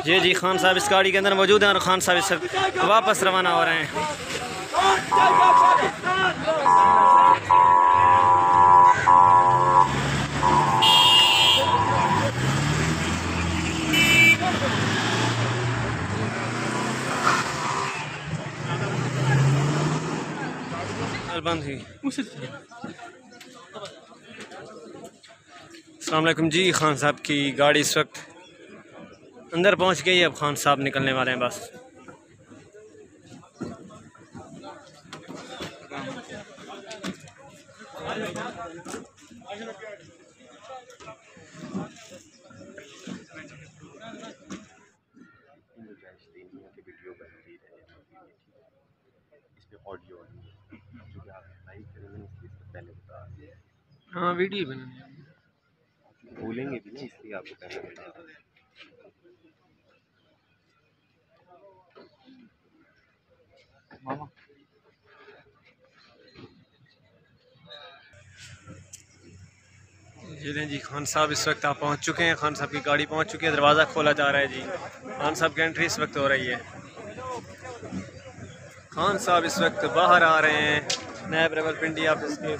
जी जी, खान साहब इस गाड़ी के अंदर मौजूद हैं और खान साहब इस वापस रवाना हो रहे हैं। बंद हुई। अस्सलाम वालेकुम जी, खान साहब की गाड़ी इस वक्त अंदर पहुंच गई है। अब खान साहब निकलने वाले हैं बस। हाँ, वीडियो बनानी भूलेंगे भी नहीं, इसलिए आपको पहले बता रहा हूं। जी जी, खान साहब इस वक्त आप पहुंच चुके हैं। खान साहब की गाड़ी पहुंच चुकी है। दरवाज़ा खोला जा रहा है जी। खान साहब की एंट्री इस वक्त हो रही है। खान साहब इस वक्त बाहर आ रहे हैं नायब रावलपिंडी ऑफिस के।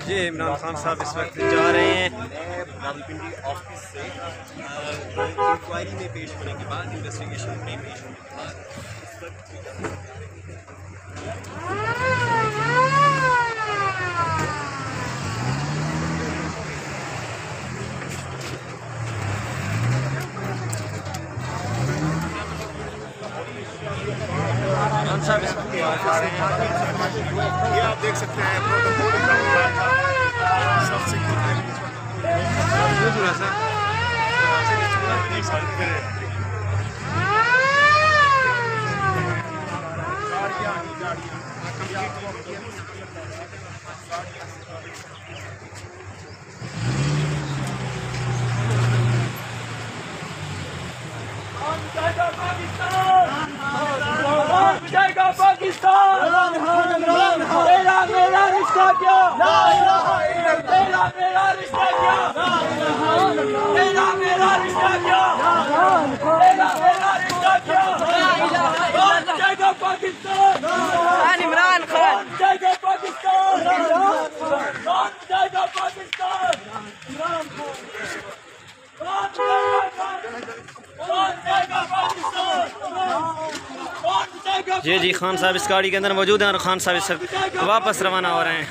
जी, इमरान खान साहब इस वक्त जा रहे हैं रावलपिंडी ऑफिस से इंक्वायरी में पेश होने के बाद, इन्वेस्टिगेशन में पेश होने के बाद खान साहब इस वक्त ये आप देख सकते हैं मेरा रिश्ता क्या, मेरा रिश्ता क्या, मेरा रिश्ता क्या, मेरा रिश्ता क्या, कौन जाएगा पाकिस्तान, इमरान खान जाएगा पाकिस्तान, कौन जाएगा पाकिस्तान, इमरान खान कौन जाएगा पाकिस्तान। जी जी, खान साहब इस गाड़ी के अंदर मौजूद हैं और खान साहब इस वापस रवाना हो रहे हैं।